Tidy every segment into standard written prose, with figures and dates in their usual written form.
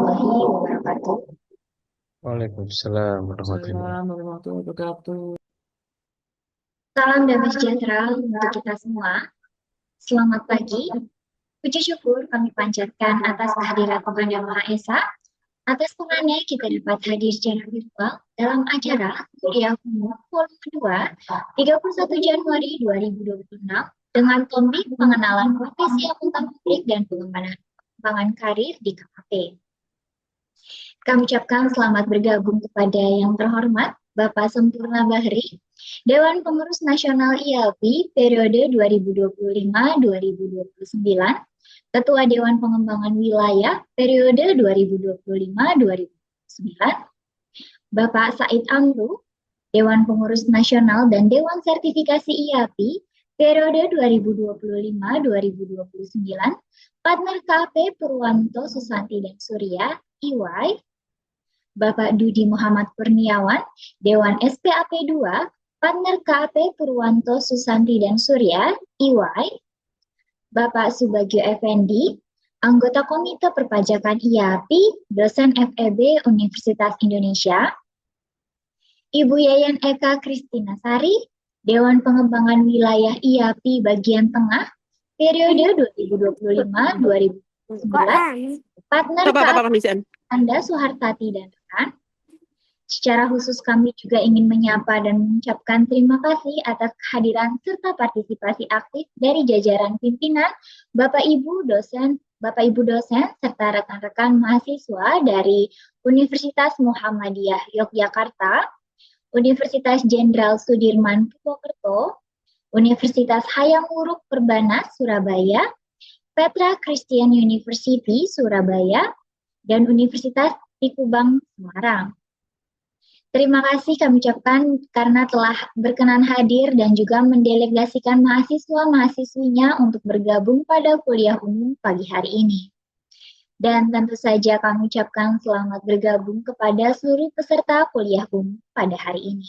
warahmatullahi wabarakatuh. Waalaikumsalam warahmatullahi wabarakatuh. Assalamualaikum warahmatullahi wabarakatuh. Salam damai sejahtera untuk kita semua. Selamat pagi. Puji syukur kami panjatkan atas kehadiran Tuhan Yang Maha Esa. Atas tunanya kita dapat hadir secara virtual dalam acara Kuliah Umum Volume 2, 31 Januari 2026 dengan topik pengenalan profesi akuntan publik dan pengembangan karir di KPP. Kami ucapkan selamat bergabung kepada yang terhormat Bapak Sempurna Bahri, Dewan Pengurus Nasional IALPI periode 2025-2029, Ketua Dewan Pengembangan Wilayah periode 2025-2029, Bapak Said Amru, Dewan Pengurus Nasional dan Dewan Sertifikasi IALPI periode 2025-2029, Partner KP Purwanto Susanti dan Surya, EY, Bapak Dudi Muhammad Kurniawan, Dewan SPAP 2, Partner KAP Purwanto Susanti dan Surya, EY, Bapak Subagio Effendi, Anggota Komite Perpajakan IAPI, Dosen FEB Universitas Indonesia, Ibu Yayan Eka Kristina Sari, Dewan Pengembangan Wilayah IAPI Bagian Tengah, periode 2025-2029, Partner KAP Anda Suhartati dan rekan. Secara khusus kami juga ingin menyapa dan mengucapkan terima kasih atas kehadiran serta partisipasi aktif dari jajaran pimpinan, Bapak Ibu dosen, serta rekan-rekan mahasiswa dari Universitas Muhammadiyah Yogyakarta, Universitas Jenderal Sudirman Purwokerto, Universitas Hayam Wuruk Perbanas Surabaya, Petra Christian University Surabaya, dan Universitas Tikubang Semarang. Terima kasih kami ucapkan karena telah berkenan hadir dan juga mendelegasikan mahasiswa-mahasiswinya untuk bergabung pada kuliah umum pagi hari ini. Dan tentu saja kami ucapkan selamat bergabung kepada seluruh peserta kuliah umum pada hari ini.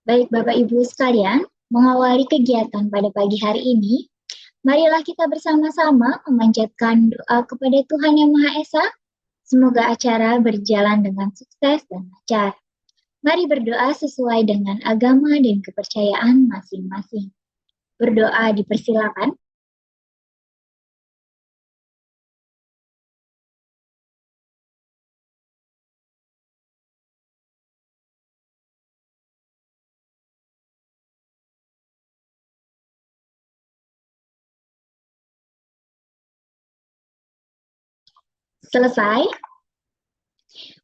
Baik Bapak Ibu sekalian, mengawali kegiatan pada pagi hari ini, marilah kita bersama-sama memanjatkan doa kepada Tuhan Yang Maha Esa. Semoga acara berjalan dengan sukses dan lancar. Mari berdoa sesuai dengan agama dan kepercayaan masing-masing. Berdoa dipersilakan. Selesai.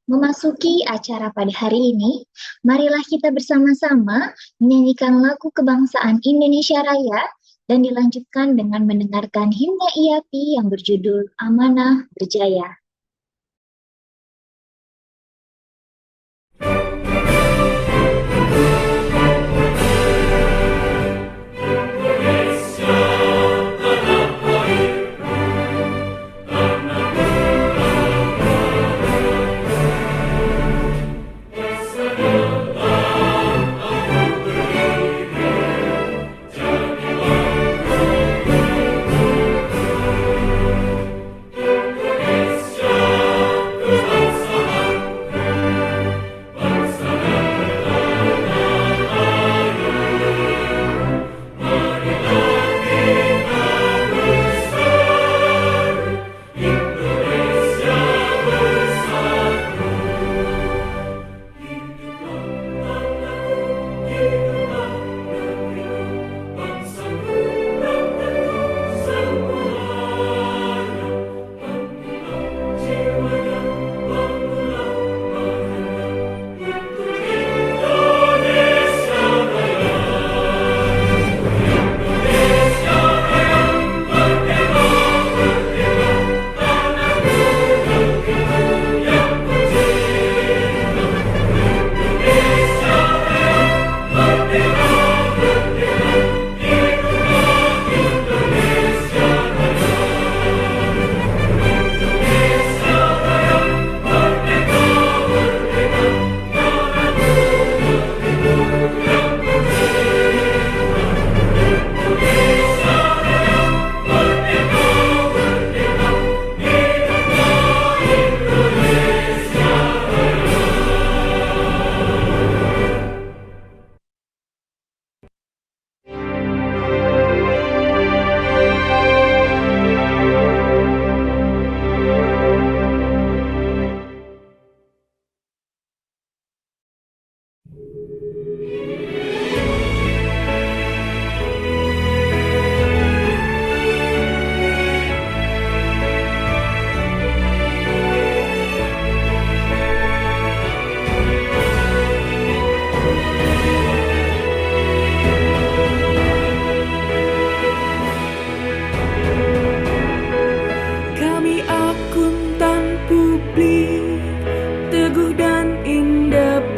Memasuki acara pada hari ini, marilah kita bersama-sama menyanyikan lagu kebangsaan Indonesia Raya dan dilanjutkan dengan mendengarkan himne IAPI yang berjudul Amanah Berjaya.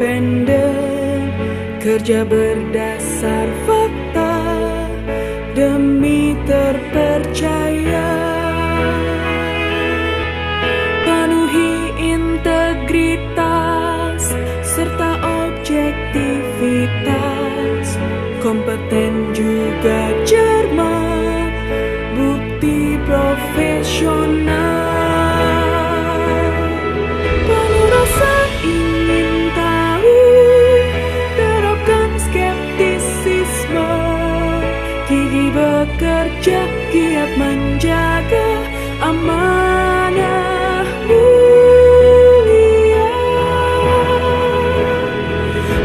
independen, kerja berdasar fakta demi terpercaya, penuhi integritas serta objektivitas, kompeten juga cermat, bukti profesional. Penuh rasa ingin tahu, terapkan skeptisisme, gigih bekerja, giat menjaga amanah mulia.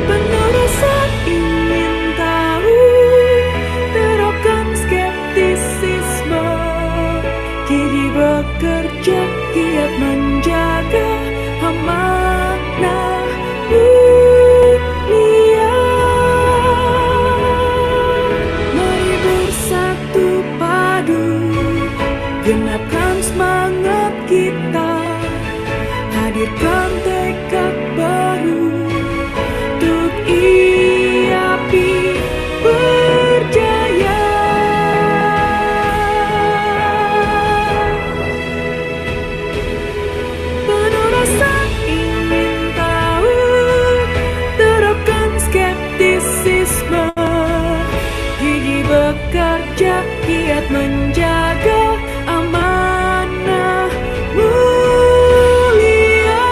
Penuh rasa ingin tahu, terapkan skeptisisme, gigih bekerja, giat menjaga amanah mulia. Mari bersatu padu, genapkan semangat kita, hadirkan tekad baru untuk IAPI berjaya. Penuh rasa ingin tahu, terapkan skeptisisme, gigih bekerja, giat menjaga amanah mulia.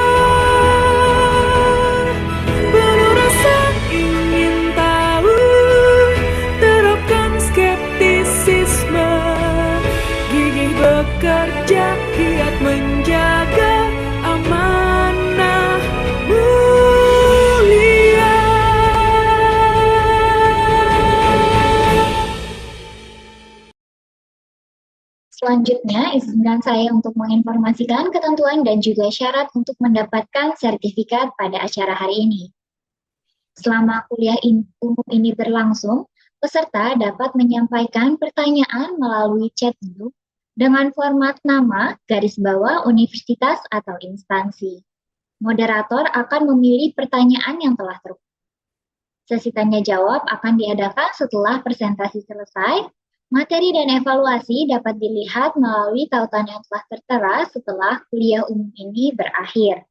Penuh rasa ingin tahu, terapkan skeptisisme, gigih bekerja, giat menjaga amanah mulia. Selanjutnya, izinkan saya untuk menginformasikan ketentuan dan juga syarat untuk mendapatkan sertifikat pada acara hari ini. Selama kuliah umum ini berlangsung, peserta dapat menyampaikan pertanyaan melalui chat Zoom dengan format nama, garis bawah, universitas atau instansi. Moderator akan memilih pertanyaan yang telah terkumpul. Sesi tanya jawab akan diadakan setelah presentasi selesai. Materi dan evaluasi dapat dilihat melalui tautan yang telah tertera setelah kuliah umum ini berakhir.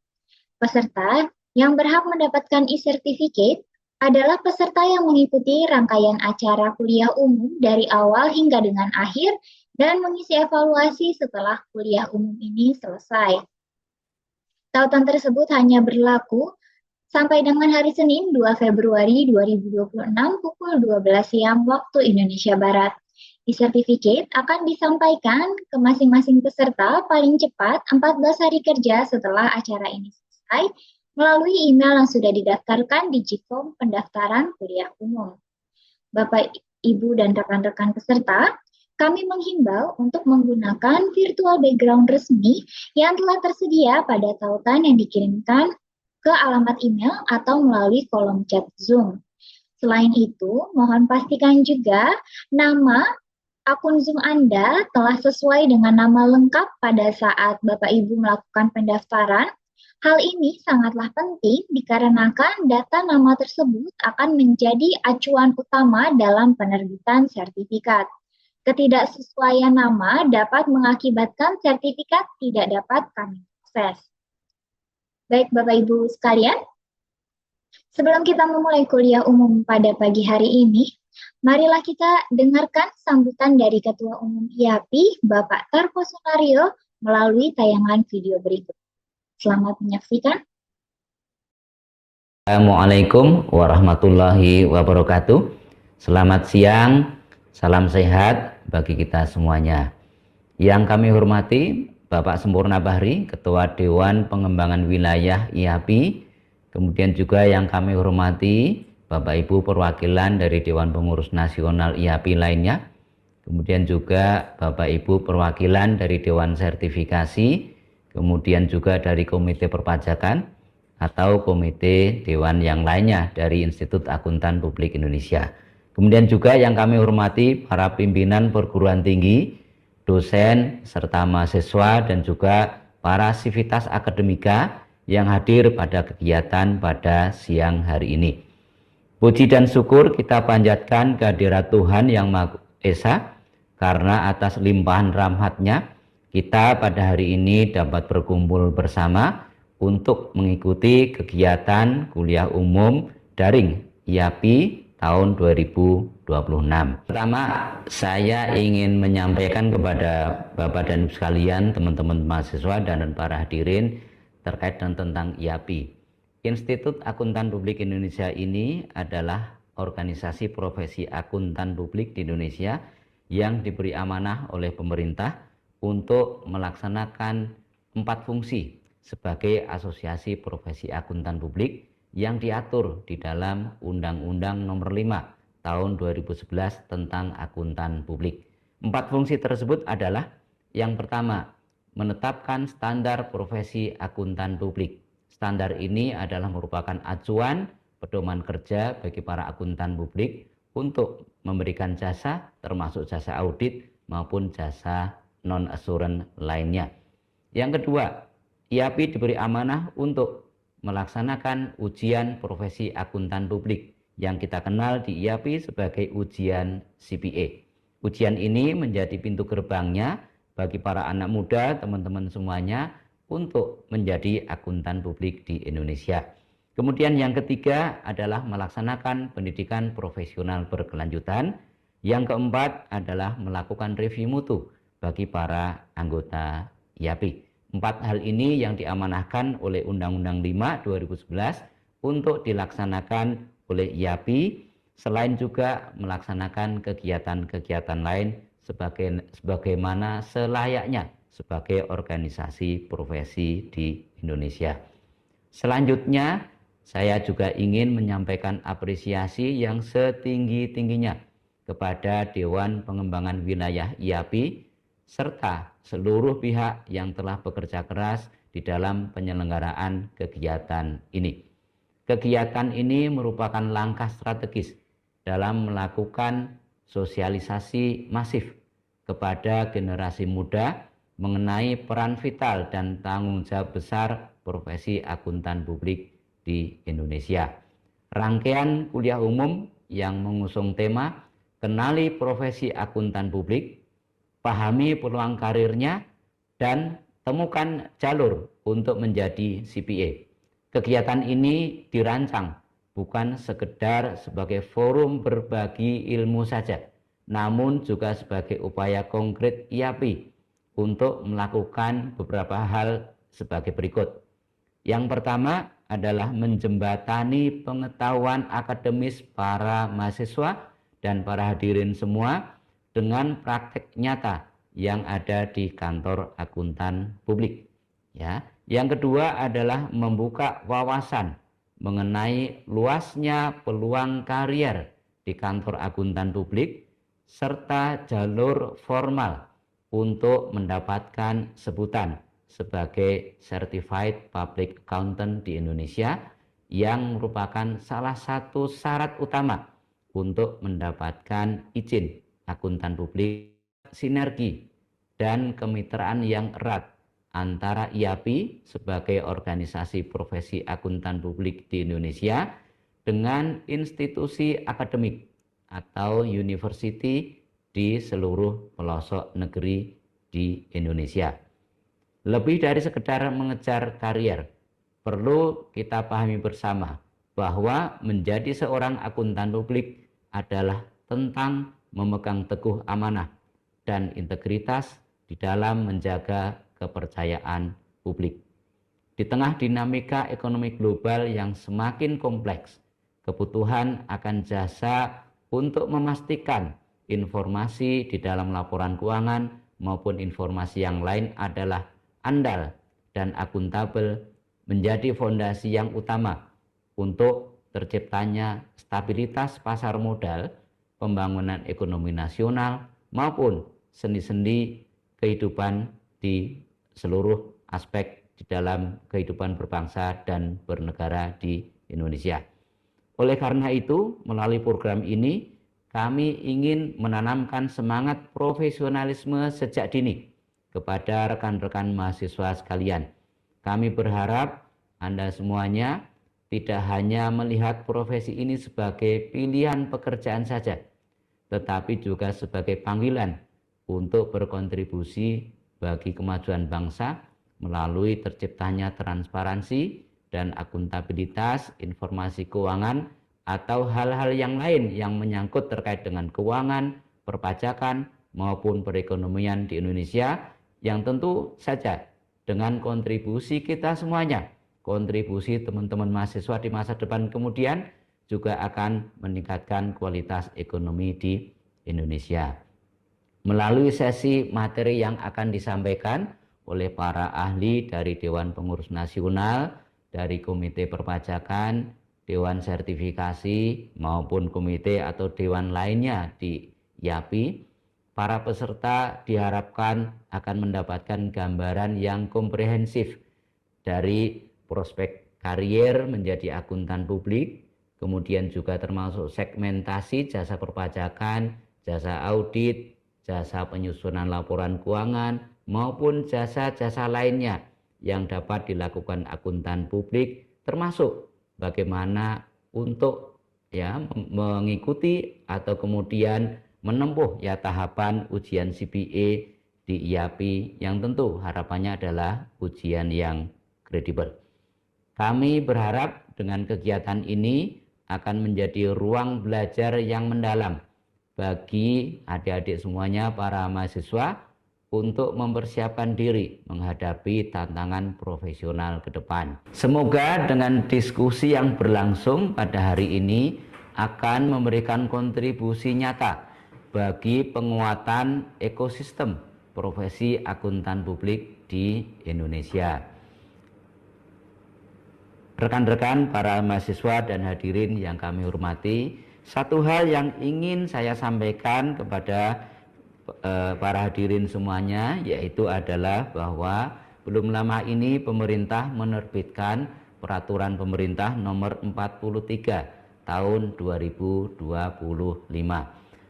Peserta yang berhak mendapatkan e-certificate adalah peserta yang mengikuti rangkaian acara kuliah umum dari awal hingga dengan akhir dan mengisi evaluasi setelah kuliah umum ini selesai. Tautan tersebut hanya berlaku sampai dengan hari Senin 2 Februari 2026 pukul 12 siang waktu Indonesia Barat. E-certificate akan disampaikan ke masing-masing peserta paling cepat 14 hari kerja setelah acara ini selesai melalui email yang sudah didaftarkan di Jikom pendaftaran kuliah umum. Bapak, Ibu, dan rekan-rekan peserta, kami menghimbau untuk menggunakan virtual background resmi yang telah tersedia pada tautan yang dikirimkan ke alamat email atau melalui kolom chat Zoom. Selain itu, mohon pastikan juga nama akun Zoom Anda telah sesuai dengan nama lengkap pada saat Bapak Ibu melakukan pendaftaran. Hal ini sangatlah penting dikarenakan data nama tersebut akan menjadi acuan utama dalam penerbitan sertifikat. Ketidaksesuaian nama dapat mengakibatkan sertifikat tidak dapat kami akses. Baik Bapak Ibu sekalian, sebelum kita memulai kuliah umum pada pagi hari ini, marilah kita dengarkan sambutan dari Ketua Umum IAPI, Bapak Tarko Sunario, melalui tayangan video berikut. Selamat menyaksikan. Assalamualaikum warahmatullahi wabarakatuh. Selamat siang, salam sehat bagi kita semuanya. Yang kami hormati Bapak Sempurna Bahri, Ketua Dewan Pengembangan Wilayah IAPI, kemudian juga yang kami hormati Bapak Ibu perwakilan dari Dewan Pengurus Nasional IAPI lainnya, kemudian juga Bapak Ibu perwakilan dari Dewan Sertifikasi, kemudian juga dari Komite Perpajakan atau Komite Dewan yang lainnya dari Institut Akuntan Publik Indonesia. Kemudian juga yang kami hormati para pimpinan perguruan tinggi, dosen, serta mahasiswa dan juga para sivitas akademika yang hadir pada kegiatan pada siang hari ini. Puji dan syukur kita panjatkan kehadirat Tuhan Yang Maha Esa, karena atas limpahan rahmat-Nya kita pada hari ini dapat berkumpul bersama untuk mengikuti kegiatan kuliah umum daring IAPI tahun 2026. Pertama, saya ingin menyampaikan kepada Bapak dan Ibu sekalian, teman-teman mahasiswa dan para hadirin terkait tentang IAPI. Institut Akuntan Publik Indonesia ini adalah organisasi profesi akuntan publik di Indonesia yang diberi amanah oleh pemerintah untuk melaksanakan 4 fungsi sebagai asosiasi profesi akuntan publik yang diatur di dalam Undang-Undang Nomor 5 Tahun 2011 tentang akuntan publik. 4 fungsi tersebut adalah: yang pertama, menetapkan standar profesi akuntan publik. Standar ini adalah merupakan acuan pedoman kerja bagi para akuntan publik untuk memberikan jasa, termasuk jasa audit maupun jasa non-assurance lainnya. Yang kedua, IAPI diberi amanah untuk melaksanakan ujian profesi akuntan publik yang kita kenal di IAPI sebagai ujian CPA. Ujian ini menjadi pintu gerbangnya bagi para anak muda, teman-teman semuanya, untuk menjadi akuntan publik di Indonesia. Kemudian yang ketiga adalah melaksanakan pendidikan profesional berkelanjutan. Yang keempat adalah melakukan review mutu bagi para anggota IAPI. 4 hal ini yang diamanahkan oleh Undang-Undang 5 2011 untuk dilaksanakan oleh IAPI, selain juga melaksanakan kegiatan-kegiatan lain sebagaimana selayaknya sebagai organisasi profesi di Indonesia. Selanjutnya, saya juga ingin menyampaikan apresiasi yang setinggi-tingginya kepada Dewan Pengembangan Wilayah IAPI serta seluruh pihak yang telah bekerja keras di dalam penyelenggaraan kegiatan ini. Kegiatan ini merupakan langkah strategis dalam melakukan sosialisasi masif kepada generasi muda mengenai peran vital dan tanggung jawab besar profesi akuntan publik di Indonesia. Rangkaian kuliah umum yang mengusung tema Kenali Profesi Akuntan Publik, Pahami Peluang Karirnya, dan Temukan Jalur untuk Menjadi CPA. Kegiatan ini dirancang bukan sekedar sebagai forum berbagi ilmu saja, namun juga sebagai upaya konkret IAPI untuk melakukan beberapa hal sebagai berikut. Yang pertama adalah menjembatani pengetahuan akademis para mahasiswa dan para hadirin semua dengan praktek nyata yang ada di kantor akuntan publik. Ya. Yang kedua adalah membuka wawasan mengenai luasnya peluang karier di kantor akuntan publik serta jalur formal untuk mendapatkan sebutan sebagai Certified Public Accountant di Indonesia yang merupakan salah satu syarat utama untuk mendapatkan izin akuntan publik. Sinergi dan kemitraan yang erat antara IAPI sebagai organisasi profesi akuntan publik di Indonesia dengan institusi akademik atau university di seluruh pelosok negeri di Indonesia. Lebih dari sekedar mengejar karier, perlu kita pahami bersama bahwa menjadi seorang akuntan publik adalah tentang memegang teguh amanah dan integritas di dalam menjaga kepercayaan publik. Di tengah dinamika ekonomi global yang semakin kompleks, kebutuhan akan jasa untuk memastikan informasi di dalam laporan keuangan maupun informasi yang lain adalah andal dan akuntabel menjadi fondasi yang utama untuk terciptanya stabilitas pasar modal, pembangunan ekonomi nasional maupun sendi-sendi kehidupan di seluruh aspek di dalam kehidupan berbangsa dan bernegara di Indonesia. Oleh karena itu, melalui program ini kami ingin menanamkan semangat profesionalisme sejak dini kepada rekan-rekan mahasiswa sekalian. Kami berharap Anda semuanya tidak hanya melihat profesi ini sebagai pilihan pekerjaan saja, tetapi juga sebagai panggilan untuk berkontribusi bagi kemajuan bangsa melalui terciptanya transparansi dan akuntabilitas informasi keuangan atau hal-hal yang lain yang menyangkut terkait dengan keuangan, perpajakan, maupun perekonomian di Indonesia, yang tentu saja dengan kontribusi kita semuanya, kontribusi teman-teman mahasiswa di masa depan kemudian juga akan meningkatkan kualitas ekonomi di Indonesia. Melalui sesi materi yang akan disampaikan oleh para ahli dari Dewan Pengurus Nasional, dari Komite Perpajakan, Dewan Sertifikasi, maupun komite atau dewan lainnya di IAPI, para peserta diharapkan akan mendapatkan gambaran yang komprehensif dari prospek karier menjadi akuntan publik, kemudian juga termasuk segmentasi jasa perpajakan, jasa audit, jasa penyusunan laporan keuangan, maupun jasa-jasa lainnya yang dapat dilakukan akuntan publik, termasuk bagaimana untuk mengikuti atau kemudian menempuh tahapan ujian CPA di IAPI yang tentu harapannya adalah ujian yang kredibel. Kami berharap dengan kegiatan ini akan menjadi ruang belajar yang mendalam bagi adik-adik semuanya, para mahasiswa, untuk mempersiapkan diri menghadapi tantangan profesional ke depan. Semoga dengan diskusi yang berlangsung pada hari ini akan memberikan kontribusi nyata bagi penguatan ekosistem profesi akuntan publik di Indonesia. Rekan-rekan para mahasiswa dan hadirin yang kami hormati, satu hal yang ingin saya sampaikan kepada para hadirin semuanya, yaitu adalah bahwa belum lama ini pemerintah menerbitkan peraturan pemerintah nomor 43 tahun 2025.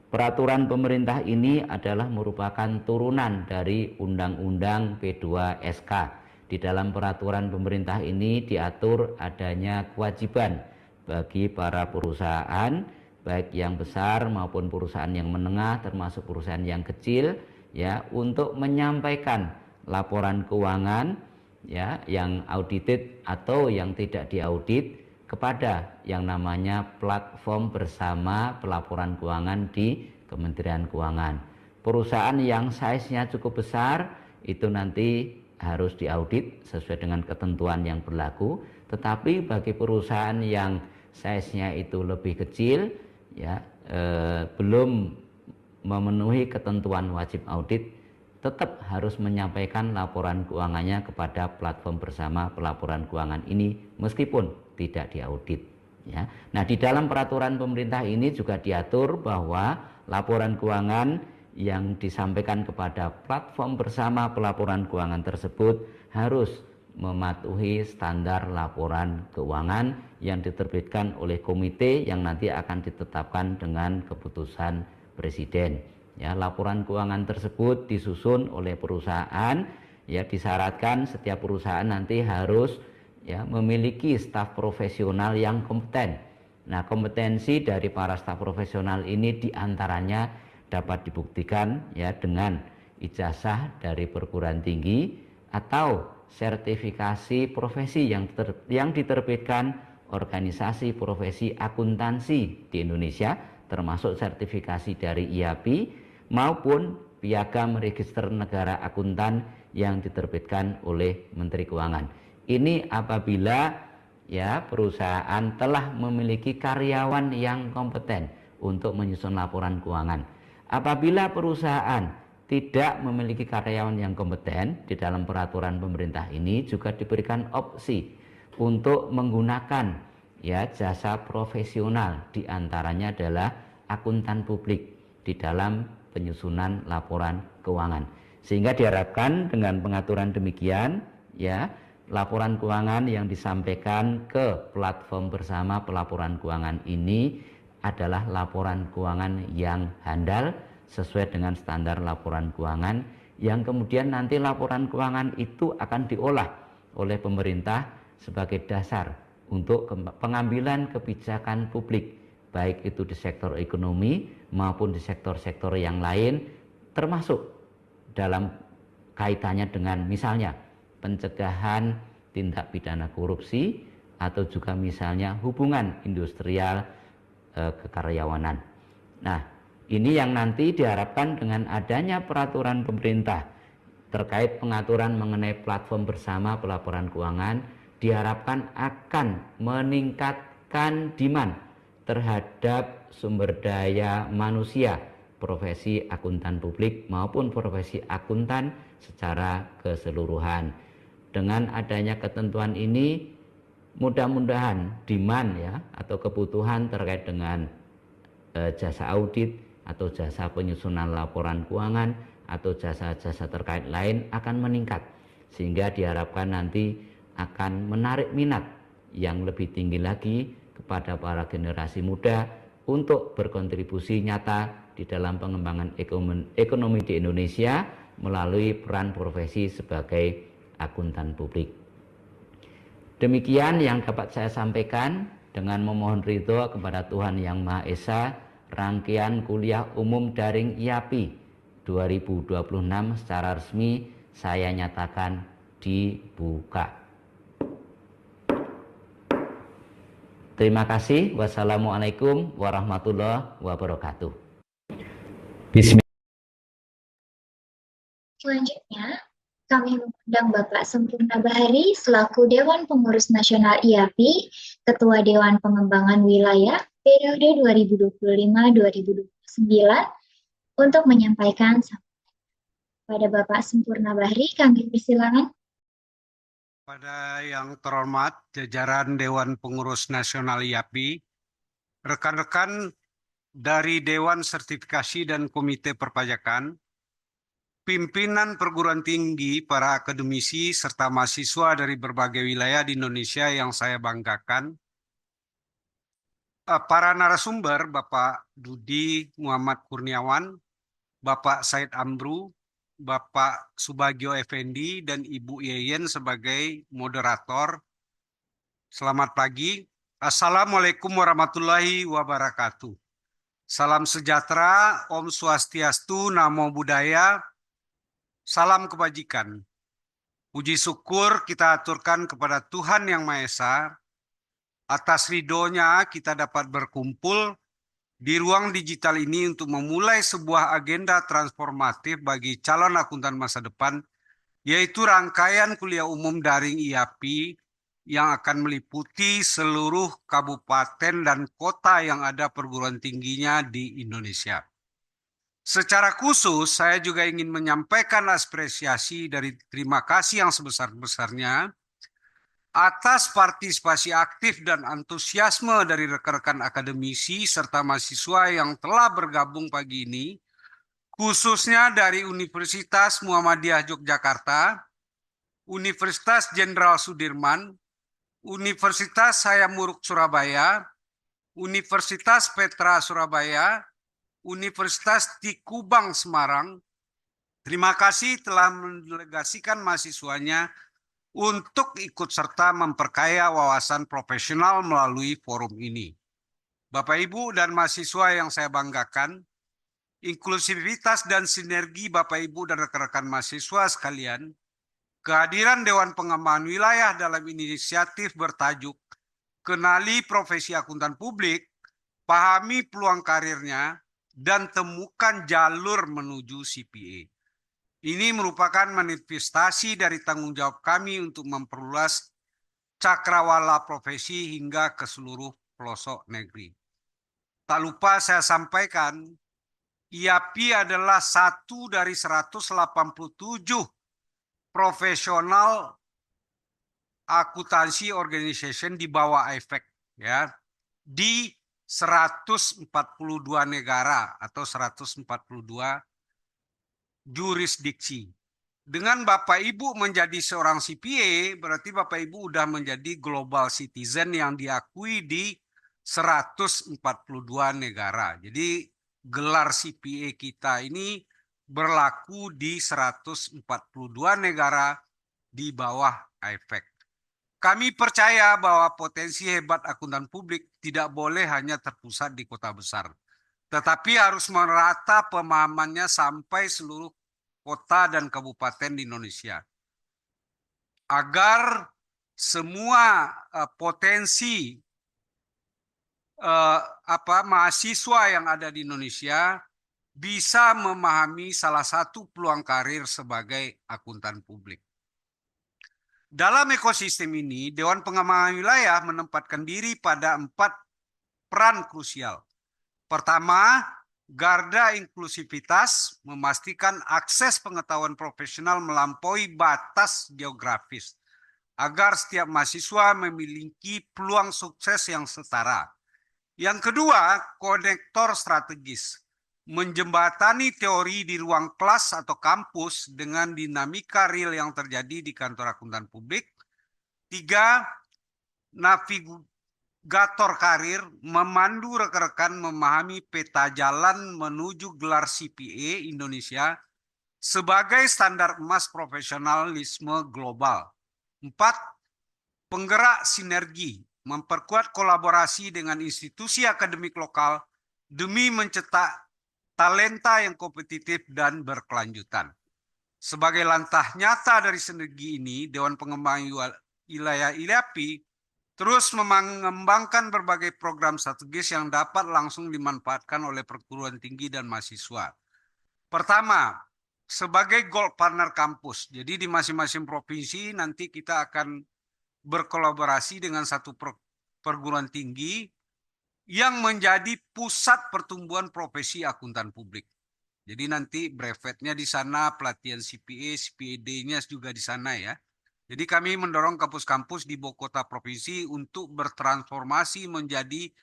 Peraturan pemerintah ini adalah merupakan turunan dari Undang-Undang P2SK. Di dalam peraturan pemerintah ini diatur adanya kewajiban bagi para perusahaan, baik yang besar maupun perusahaan yang menengah, termasuk perusahaan yang kecil, untuk menyampaikan laporan keuangan yang audited atau yang tidak diaudit kepada yang namanya platform bersama pelaporan keuangan di Kementerian Keuangan. Perusahaan yang size-nya cukup besar itu nanti harus diaudit sesuai dengan ketentuan yang berlaku, tetapi bagi perusahaan yang size-nya itu lebih kecil, belum memenuhi ketentuan wajib audit, tetap harus menyampaikan laporan keuangannya kepada platform bersama pelaporan keuangan ini meskipun tidak diaudit. Nah, di dalam peraturan pemerintah ini juga diatur bahwa laporan keuangan yang disampaikan kepada platform bersama pelaporan keuangan tersebut harus mematuhi standar laporan keuangan yang diterbitkan oleh komite yang nanti akan ditetapkan dengan keputusan Presiden. Laporan keuangan tersebut disusun oleh perusahaan, disyaratkan setiap perusahaan nanti harus memiliki staf profesional yang kompeten. Nah, kompetensi dari para staf profesional ini diantaranya dapat dibuktikan dengan ijazah dari perguruan tinggi atau sertifikasi profesi yang diterbitkan organisasi profesi akuntansi di Indonesia, termasuk sertifikasi dari IAPI maupun piagam register negara akuntan yang diterbitkan oleh Menteri Keuangan. Ini apabila perusahaan telah memiliki karyawan yang kompeten untuk menyusun laporan keuangan. Apabila perusahaan tidak memiliki karyawan yang kompeten, di dalam peraturan pemerintah ini juga diberikan opsi untuk menggunakan jasa profesional, diantaranya adalah akuntan publik di dalam penyusunan laporan keuangan. Sehingga diharapkan dengan pengaturan demikian, laporan keuangan yang disampaikan ke platform bersama pelaporan keuangan ini adalah laporan keuangan yang handal sesuai dengan standar laporan keuangan, yang kemudian nanti laporan keuangan itu akan diolah oleh pemerintah sebagai dasar untuk pengambilan kebijakan publik, baik itu di sektor ekonomi maupun di sektor-sektor yang lain, termasuk dalam kaitannya dengan misalnya pencegahan tindak pidana korupsi atau juga misalnya hubungan industrial kekaryawanan. Nah, ini yang nanti diharapkan dengan adanya peraturan pemerintah terkait pengaturan mengenai platform bersama pelaporan keuangan, diharapkan akan meningkatkan demand terhadap sumber daya manusia profesi akuntan publik maupun profesi akuntan secara keseluruhan. Dengan adanya ketentuan ini, mudah-mudahan demand ya atau kebutuhan terkait dengan jasa audit atau jasa penyusunan laporan keuangan atau jasa-jasa terkait lain akan meningkat, sehingga diharapkan nanti akan menarik minat yang lebih tinggi lagi kepada para generasi muda untuk berkontribusi nyata di dalam pengembangan ekonomi di Indonesia melalui peran profesi sebagai akuntan publik. Demikian yang dapat saya sampaikan. Dengan memohon ridho kepada Tuhan Yang Maha Esa, rangkaian kuliah umum daring IAPI 2026 secara resmi saya nyatakan dibuka. Terima kasih. Wassalamualaikum warahmatullahi wabarakatuh. Bismillah. Selanjutnya, kami mengundang Bapak Sempurna Bahari selaku Dewan Pengurus Nasional IAPI, Ketua Dewan Pengembangan Wilayah periode 2025-2029 untuk menyampaikan pada Bapak Sempurna Bahari, kami persilakan. Pada yang terhormat jajaran Dewan Pengurus Nasional IAPI, rekan-rekan dari Dewan Sertifikasi dan Komite Perpajakan, pimpinan perguruan tinggi, para akademisi, serta mahasiswa dari berbagai wilayah di Indonesia yang saya banggakan, para narasumber Bapak Dudi Muhammad Kurniawan, Bapak Said Amru, Bapak Subagio Effendi, dan Ibu Yeyen sebagai moderator. Selamat pagi. Assalamualaikum warahmatullahi wabarakatuh. Salam sejahtera, Om Swastiastu, Namo Buddhaya, salam kebajikan. Puji syukur kita aturkan kepada Tuhan Yang Maha Esa. Atas ridhonya kita dapat berkumpul di ruang digital ini untuk memulai sebuah agenda transformatif bagi calon akuntan masa depan, yaitu rangkaian kuliah umum daring IAPI yang akan meliputi seluruh kabupaten dan kota yang ada perguruan tingginya di Indonesia. Secara khusus, saya juga ingin menyampaikan apresiasi dari terima kasih yang sebesar-besarnya atas partisipasi aktif dan antusiasme dari rekan-rekan akademisi serta mahasiswa yang telah bergabung pagi ini, khususnya dari Universitas Muhammadiyah Yogyakarta, Universitas Jenderal Sudirman, Universitas Hayam Wuruk Surabaya, Universitas Petra Surabaya, Universitas Tikubang Semarang. Terima kasih telah mendelegasikan mahasiswanya untuk ikut serta memperkaya wawasan profesional melalui forum ini. Bapak, Ibu, dan mahasiswa yang saya banggakan, inklusivitas dan sinergi Bapak, Ibu, dan rekan-rekan mahasiswa sekalian, kehadiran Dewan Pengembangan Wilayah dalam inisiatif bertajuk Kenali Profesi Akuntan Publik, Pahami Peluang Karirnya, dan Temukan Jalur Menuju CPA. Ini merupakan manifestasi dari tanggung jawab kami untuk memperluas cakrawala profesi hingga ke seluruh pelosok negeri. Tak lupa saya sampaikan, IAPI adalah satu dari 187 profesional akuntansi organization di bawah IFEC, ya, di 142 negara atau 142 jurisdiksi. Dengan Bapak Ibu menjadi seorang CPA, berarti Bapak Ibu sudah menjadi global citizen yang diakui di 142 negara. Jadi gelar CPA kita ini berlaku di 142 negara di bawah IFEC. Kami percaya bahwa potensi hebat akuntan publik tidak boleh hanya terpusat di kota besar, tetapi harus merata pemahamannya sampai seluruh kota dan kabupaten di Indonesia. Agar semua potensi mahasiswa yang ada di Indonesia bisa memahami salah satu peluang karir sebagai akuntan publik. Dalam ekosistem ini, Dewan Pengembangan Wilayah menempatkan diri pada 4 peran krusial. Pertama, garda inklusivitas memastikan akses pengetahuan profesional melampaui batas geografis agar setiap mahasiswa memiliki peluang sukses yang setara. Yang kedua, konektor strategis menjembatani teori di ruang kelas atau kampus dengan dinamika real yang terjadi di kantor akuntan publik. 3, navigator karir memandu rekan-rekan memahami peta jalan menuju gelar CPA Indonesia sebagai standar emas profesionalisme global. 4, penggerak sinergi memperkuat kolaborasi dengan institusi akademik lokal demi mencetak talenta yang kompetitif dan berkelanjutan. Sebagai langkah nyata dari sinergi ini, Dewan Pengembangan Wilayah ILAPI terus mengembangkan berbagai program strategis yang dapat langsung dimanfaatkan oleh perguruan tinggi dan mahasiswa. Pertama, sebagai gold partner kampus. Jadi di masing-masing provinsi nanti kita akan berkolaborasi dengan satu perguruan tinggi yang menjadi pusat pertumbuhan profesi akuntan publik. Jadi nanti brevetnya di sana, pelatihan CPA, CPD-nya juga di sana ya. Jadi kami mendorong kampus-kampus di kota provinsi untuk bertransformasi menjadi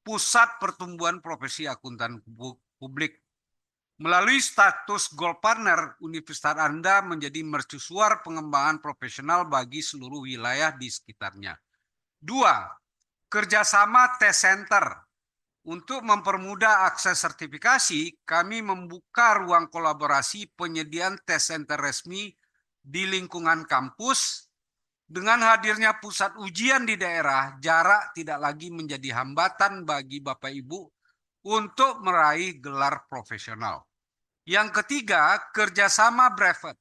pusat pertumbuhan profesi akuntan publik. Melalui status Gold Partner, universitas Anda menjadi mercusuar pengembangan profesional bagi seluruh wilayah di sekitarnya. 2, kerjasama tes center. Untuk mempermudah akses sertifikasi, kami membuka ruang kolaborasi penyediaan tes center resmi di lingkungan kampus. Dengan hadirnya pusat ujian di daerah, jarak tidak lagi menjadi hambatan bagi Bapak Ibu untuk meraih gelar profesional. Yang ketiga, kerjasama brevet.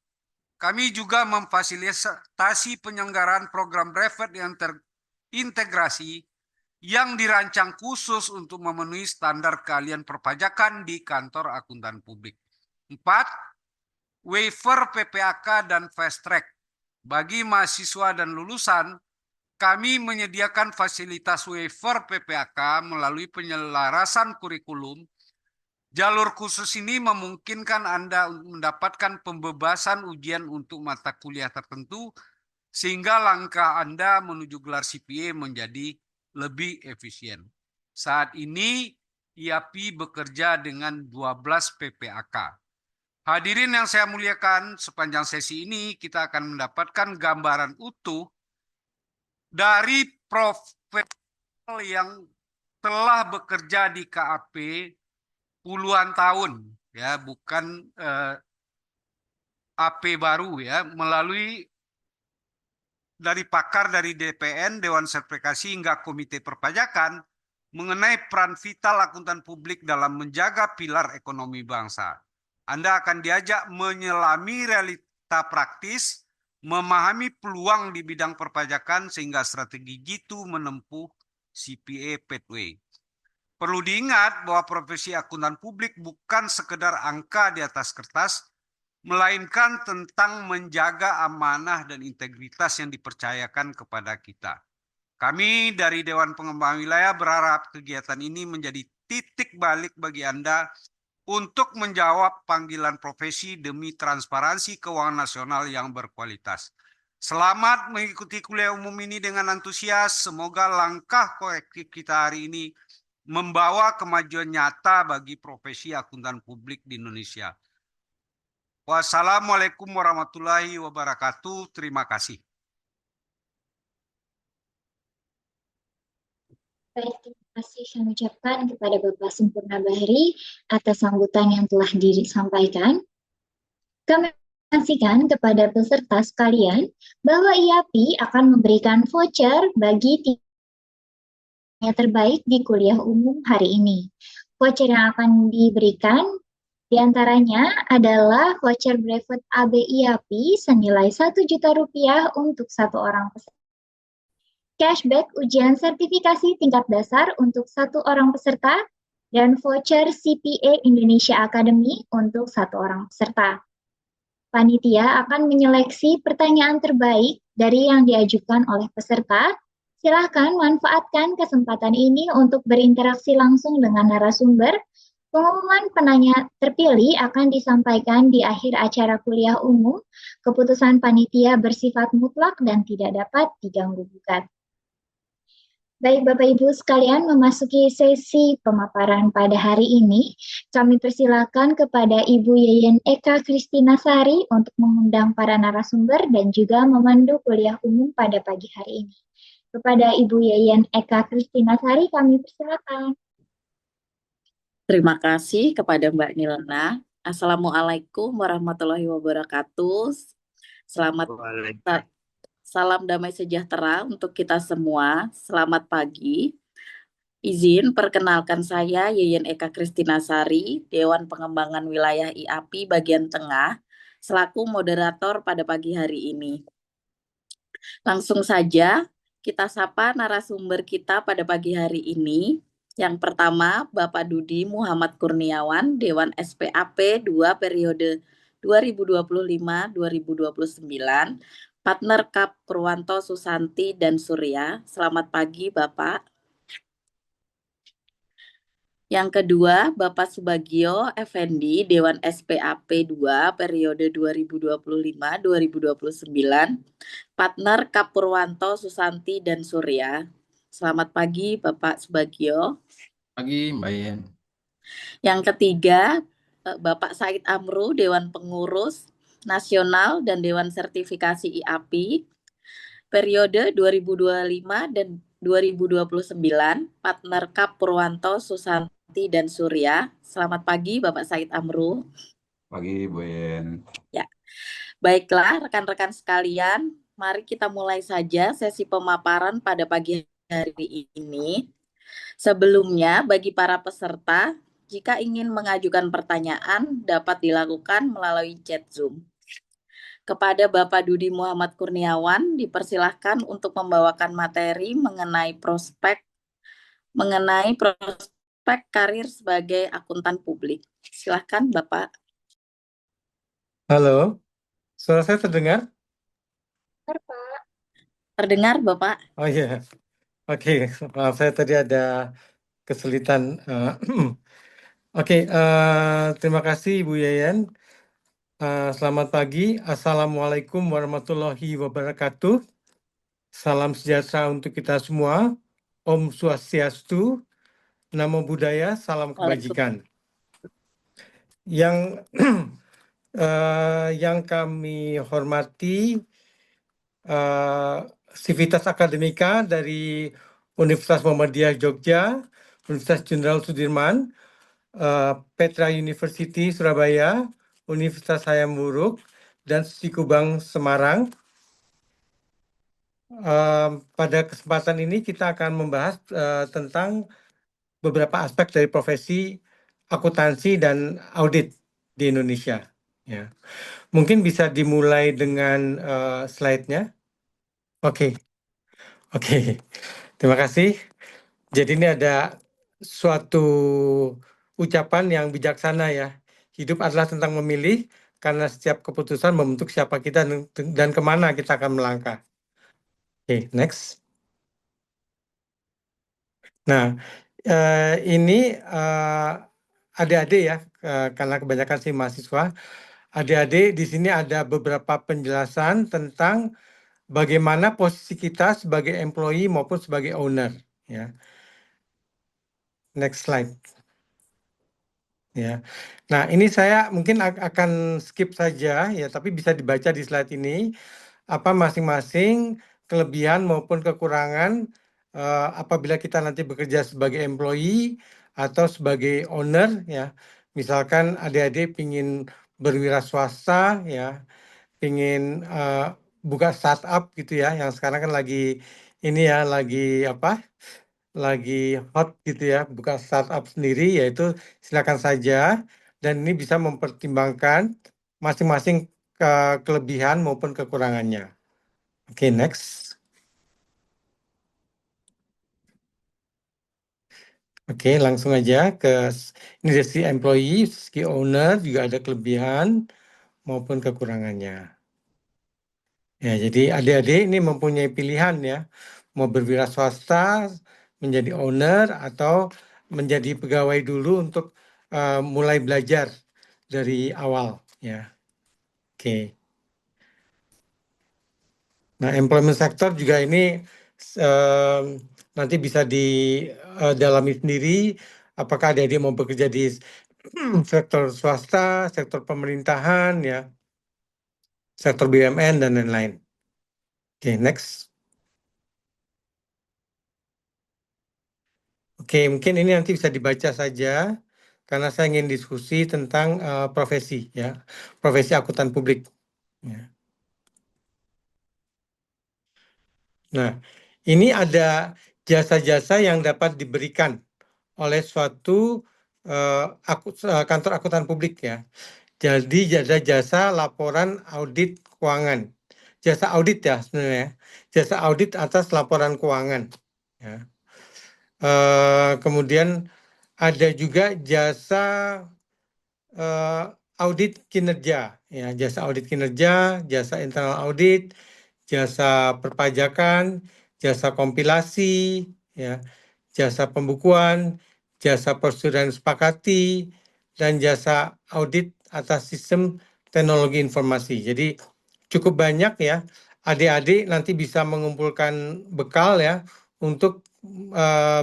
Kami juga memfasilitasi penyelenggaraan program brevet yang terintegrasi yang dirancang khusus untuk memenuhi standar keahlian perpajakan di kantor akuntan publik. 4, waiver PPAK dan fast track. Bagi mahasiswa dan lulusan, kami menyediakan fasilitas waiver PPAK melalui penyelarasan kurikulum. Jalur khusus ini memungkinkan Anda mendapatkan pembebasan ujian untuk mata kuliah tertentu, sehingga langkah Anda menuju gelar CPA menjadi lebih efisien. Saat ini IAPI bekerja dengan 12 PPAK. Hadirin yang saya muliakan, sepanjang sesi ini kita akan mendapatkan gambaran utuh dari profesional yang telah bekerja di KAP puluhan tahun, ya, bukan AP baru ya, melalui dari pakar dari DPN, Dewan Sertifikasi hingga Komite Perpajakan mengenai peran vital akuntan publik dalam menjaga pilar ekonomi bangsa. Anda akan diajak menyelami realita praktis, memahami peluang di bidang perpajakan sehingga strategi jitu menempuh CPA pathway. Perlu diingat bahwa profesi akuntan publik bukan sekedar angka di atas kertas, melainkan tentang menjaga amanah dan integritas yang dipercayakan kepada kita. Kami dari Dewan Pengembangan Wilayah berharap kegiatan ini menjadi titik balik bagi Anda untuk menjawab panggilan profesi demi transparansi keuangan nasional yang berkualitas. Selamat mengikuti kuliah umum ini dengan antusias. Semoga langkah kolektif kita hari ini membawa kemajuan nyata bagi profesi akuntan publik di Indonesia. Wassalamualaikum warahmatullahi wabarakatuh. Terima kasih. Baik, terima kasih kami ucapkan kepada Bapak Sempurna Bahri atas sambutan yang telah disampaikan. Kami Informasikan kepada peserta sekalian bahwa IAPI akan memberikan voucher bagi tim yang terbaik di kuliah umum hari ini. Voucher yang akan diberikan diantaranya adalah voucher brevet AB IAPI senilai Rp1.000.000 untuk satu orang peserta. Cashback ujian sertifikasi tingkat dasar untuk satu orang peserta dan voucher CPA Indonesia Academy untuk satu orang peserta. Panitia akan menyeleksi pertanyaan terbaik dari yang diajukan oleh peserta. Silakan manfaatkan kesempatan ini untuk berinteraksi langsung dengan narasumber. Pengumuman penanya terpilih akan disampaikan di akhir acara kuliah umum. Keputusan panitia bersifat mutlak dan tidak dapat diganggu-gugat. Baik Bapak Ibu sekalian, memasuki sesi pemaparan pada hari ini, kami persilakan kepada Ibu Yeyen Eka Kristina Sari untuk mengundang para narasumber dan juga memandu kuliah umum pada pagi hari ini. Kepada Ibu Yeyen Eka Kristina Sari, kami persilakan. Terima kasih kepada Mbak Nilna. Assalamualaikum warahmatullahi wabarakatuh. Salam damai sejahtera untuk kita semua. Selamat pagi. Izin perkenalkan saya Yeyen Eka Kristina Sari, Dewan Pengembangan Wilayah IAPI bagian tengah, selaku moderator pada pagi hari ini. Langsung saja kita sapa narasumber kita pada pagi hari ini. Yang pertama, Bapak Dudi Muhammad Kurniawan, Dewan SPAP 2 periode 2025-2029, Partner Kap Purwanto Susanti dan Surya. Selamat pagi Bapak. Yang kedua, Bapak Subagio Effendi, Dewan SPAP 2 periode 2025-2029, Partner Kap Purwanto Susanti dan Surya. Selamat pagi Bapak Subagio. Pagi Mbak Yen. Yang ketiga, Bapak Said Amru, Dewan Pengurus Nasional dan Dewan Sertifikasi IAPI periode 2025 dan 2029, Partner Kap Purwanto Susanti dan Surya. Selamat pagi Bapak Said Amru. Pagi Bu Yen. Ya. Baiklah rekan-rekan sekalian, mari kita mulai saja sesi pemaparan pada pagi hari ini. Sebelumnya bagi para peserta, jika ingin mengajukan pertanyaan dapat dilakukan melalui chat Zoom. Kepada Bapak Dudi Muhammad Kurniawan dipersilahkan untuk membawakan materi mengenai prospek karir sebagai akuntan publik. Silahkan Bapak. Halo, suara saya terdengar? Terdengar Bapak? Oh iya, oke. Maaf saya tadi ada kesulitan. Oke, terima kasih Ibu Yeyen. Selamat pagi. Assalamualaikum warahmatullahi wabarakatuh. Salam sejahtera untuk kita semua. Om Swastiastu, Namo Buddhaya, salam kebajikan. Yang kami hormati Sivitas Akademika dari Universitas Muhammadiyah Jogja, Universitas Jenderal Sudirman, Petra University Surabaya, Universitas Hayam Wuruk, dan Sikubang Semarang. Pada kesempatan ini kita akan membahas tentang beberapa aspek dari profesi akuntansi dan audit di Indonesia. Ya. Mungkin bisa dimulai dengan slide-nya. Oke. Terima kasih. Jadi ini ada suatu ucapan yang bijaksana ya. Hidup adalah tentang memilih, karena setiap keputusan membentuk siapa kita dan kemana kita akan melangkah. Oke, next. Nah, ini adik-adik ya, karena kebanyakan sih mahasiswa. Adik-adik di sini ada beberapa penjelasan tentang bagaimana posisi kita sebagai employee maupun sebagai owner. Ya. Next slide. Ya. Nah, ini saya mungkin akan skip saja ya, tapi bisa dibaca di slide ini apa masing-masing kelebihan maupun kekurangan apabila kita nanti bekerja sebagai employee atau sebagai owner ya. Misalkan adik-adik ingin berwira swasta ya, ingin buka startup gitu ya, yang sekarang kan lagi ini ya, lagi apa? Lagi hot gitu ya, buka startup sendiri, yaitu silakan saja, dan ini bisa mempertimbangkan masing-masing kelebihan maupun kekurangannya. Oke, next. Oke, langsung aja ini dari segi employee, segi owner juga ada kelebihan maupun kekurangannya. Ya, jadi adik-adik ini mempunyai pilihan ya, mau berwira swasta, menjadi owner atau menjadi pegawai dulu untuk mulai belajar dari awal ya. Oke. Nah, employment sector juga ini nanti bisa didalami sendiri apakah adik-adik mau bekerja di sektor swasta, sektor pemerintahan ya, sektor BUMN dan lain-lain. Oke, next. Oke, mungkin ini nanti bisa dibaca saja karena saya ingin diskusi tentang profesi ya, profesi akuntan publik. Ya. Nah, ini ada jasa-jasa yang dapat diberikan oleh suatu kantor akuntan publik ya. Jadi ada jasa laporan audit keuangan, jasa audit ya sebenarnya, jasa audit atas laporan keuangan. Ya. Kemudian ada juga jasa audit kinerja, ya, jasa audit kinerja, jasa internal audit, jasa perpajakan, jasa kompilasi, ya, jasa pembukuan, jasa persetujuan sepakati, dan jasa audit atas sistem teknologi informasi. Jadi cukup banyak ya, adik-adik nanti bisa mengumpulkan bekal ya untuk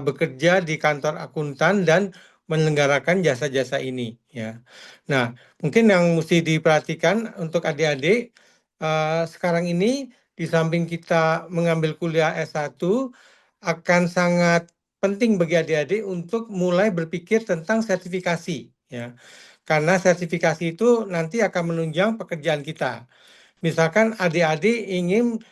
bekerja di kantor akuntan dan menyelenggarakan jasa-jasa ini ya. Nah, mungkin yang mesti diperhatikan untuk adik-adik sekarang ini di samping kita mengambil kuliah S1 akan sangat penting bagi adik-adik untuk mulai berpikir tentang sertifikasi ya. Karena sertifikasi itu nanti akan menunjang pekerjaan kita. Misalkan adik-adik ingin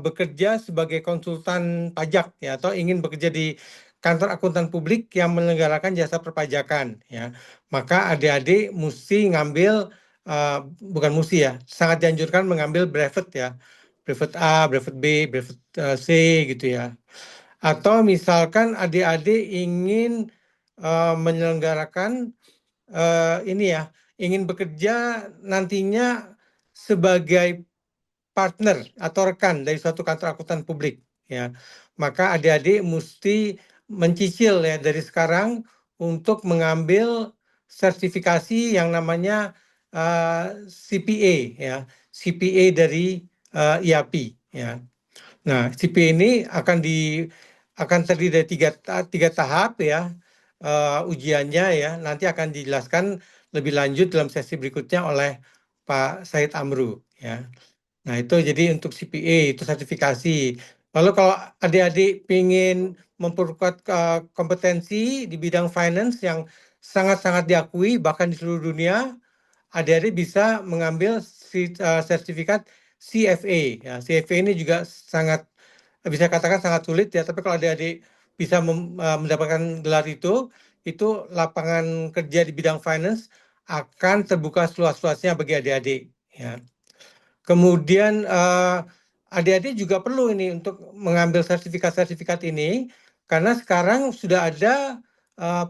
bekerja sebagai konsultan pajak ya, atau ingin bekerja di kantor akuntan publik yang menyelenggarakan jasa perpajakan ya, maka adik-adik mesti ngambil bukan mesti ya, sangat dianjurkan mengambil brevet ya, brevet A, brevet B, brevet C gitu ya. Atau misalkan adik-adik ingin menyelenggarakan ini ya, ingin bekerja nantinya sebagai partner atau rekan dari suatu kantor akuntan publik ya, maka adik-adik mesti mencicil ya dari sekarang untuk mengambil sertifikasi yang namanya CPA ya, CPA dari IAPI ya. Nah, CPA ini akan terdiri dari tiga tahap ya ujiannya ya, nanti akan dijelaskan lebih lanjut dalam sesi berikutnya oleh Pak Said Amru ya. Nah, itu jadi untuk CPA, itu sertifikasi. Lalu kalau adik-adik ingin memperkuat kompetensi di bidang finance yang sangat-sangat diakui, bahkan di seluruh dunia, adik-adik bisa mengambil sertifikat CFA. Ya, CFA ini juga sangat, bisa katakan sangat sulit ya, tapi kalau adik-adik bisa mendapatkan gelar itu lapangan kerja di bidang finance akan terbuka seluas-luasnya bagi adik-adik. Ya. Kemudian adik-adik juga perlu ini untuk mengambil sertifikat-sertifikat ini karena sekarang sudah ada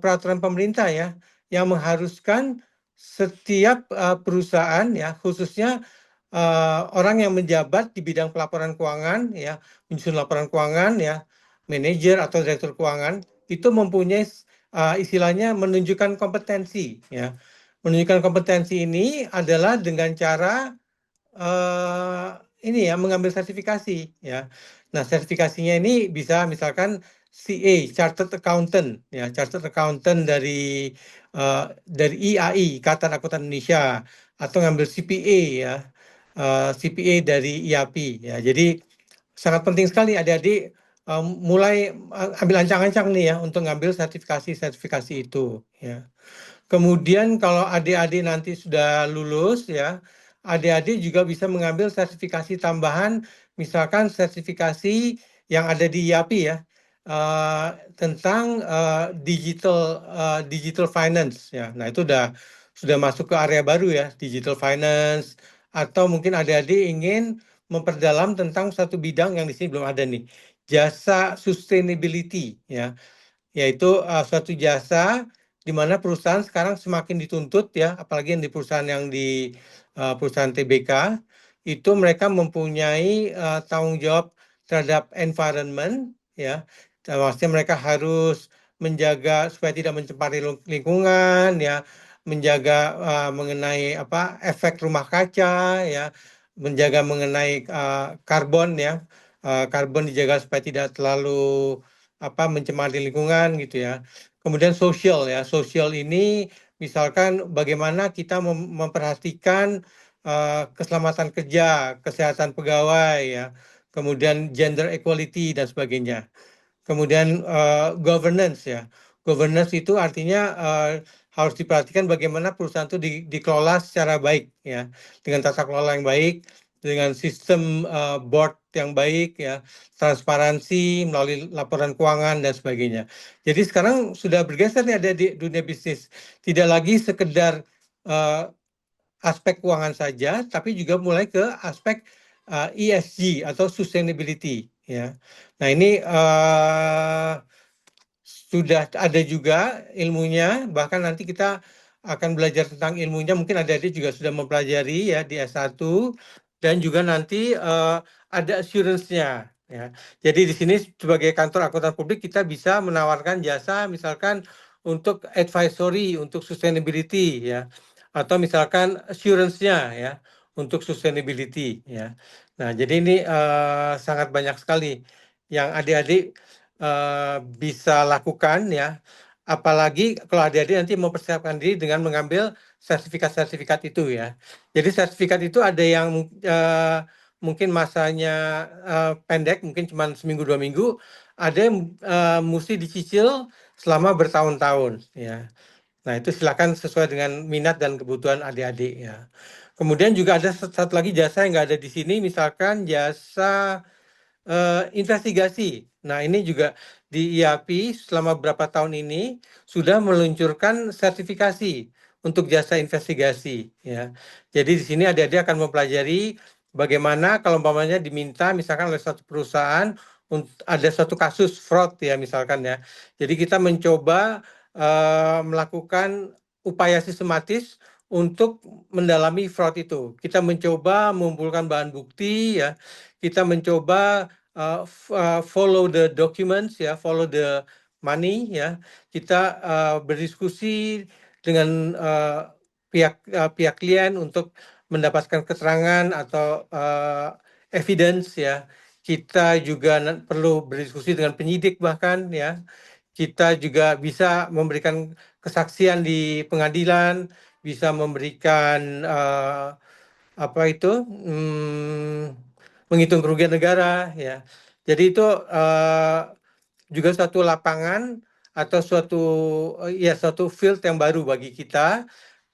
peraturan pemerintah ya yang mengharuskan setiap perusahaan ya, khususnya orang yang menjabat di bidang pelaporan keuangan ya, menyusun laporan keuangan ya, manajer atau direktur keuangan itu mempunyai istilahnya menunjukkan kompetensi ya. Menunjukkan kompetensi ini adalah dengan cara ini ya, mengambil sertifikasi ya. Nah, sertifikasinya ini bisa misalkan CA, Chartered Accountant ya, Chartered Accountant dari IAI, Ikatan Akuntan Indonesia, atau ngambil CPA ya, CPA dari IAPI ya. Jadi sangat penting sekali adik-adik mulai ambil ancang-ancang nih ya untuk ngambil sertifikasi itu ya. Kemudian kalau adik-adik nanti sudah lulus ya, adik-adik juga bisa mengambil sertifikasi tambahan, misalkan sertifikasi yang ada di IAPI ya, tentang digital finance ya. Nah itu sudah masuk ke area baru ya, digital finance. Atau mungkin adik-adik ingin memperdalam tentang satu bidang yang di sini belum ada nih, jasa sustainability ya, yaitu suatu jasa di mana perusahaan sekarang semakin dituntut ya, apalagi yang di perusahaan TBK, itu mereka mempunyai tanggung jawab terhadap environment ya. Maksudnya mereka harus menjaga supaya tidak mencemari lingkungan ya, menjaga mengenai efek rumah kaca ya, menjaga mengenai karbon ya, karbon dijaga supaya tidak terlalu mencemari lingkungan gitu ya. Kemudian sosial ya, sosial ini misalkan bagaimana kita memperhatikan keselamatan kerja, kesehatan pegawai ya, kemudian gender equality dan sebagainya. Kemudian governance ya, governance itu artinya harus diperhatikan bagaimana perusahaan itu dikelola secara baik ya, dengan tata kelola yang baik, dengan sistem board yang baik ya, transparansi melalui laporan keuangan dan sebagainya. Jadi sekarang sudah bergeser nih ada di dunia bisnis, tidak lagi sekedar aspek keuangan saja, tapi juga mulai ke aspek ESG atau sustainability ya. Nah ini sudah ada juga ilmunya, bahkan nanti kita akan belajar tentang ilmunya, mungkin adik-adik juga sudah mempelajari ya di S1, dan juga nanti ada assurance-nya ya. Jadi di sini sebagai kantor akuntan publik kita bisa menawarkan jasa misalkan untuk advisory untuk sustainability ya, atau misalkan assurance-nya ya untuk sustainability ya. Nah, jadi ini sangat banyak sekali yang adik-adik bisa lakukan ya, apalagi kalau adik-adik nanti mempersiapkan diri dengan mengambil sertifikat-sertifikat itu ya. Jadi sertifikat itu ada yang mungkin masanya pendek, mungkin cuma seminggu 2 minggu, ada yang mesti dicicil selama bertahun-tahun ya. Nah itu silakan sesuai dengan minat dan kebutuhan adik-adik ya. Kemudian juga ada satu lagi jasa yang nggak ada di sini, misalkan jasa investigasi. Nah, ini juga di IAPI selama beberapa tahun ini sudah meluncurkan sertifikasi untuk jasa investigasi ya. Jadi di sini adik-adik akan mempelajari bagaimana kalau umpamanya diminta misalkan oleh satu perusahaan ada suatu kasus fraud ya misalkan ya. Jadi kita mencoba melakukan upaya sistematis untuk mendalami fraud itu. Kita mencoba mengumpulkan bahan bukti ya. Kita mencoba follow the documents ya, follow the money ya. Kita berdiskusi dengan pihak klien untuk mendapatkan keterangan atau evidence ya. Kita juga perlu berdiskusi dengan penyidik bahkan ya. Kita juga bisa memberikan kesaksian di pengadilan, bisa memberikan menghitung kerugian negara ya. Jadi itu juga suatu lapangan atau suatu field yang baru bagi kita,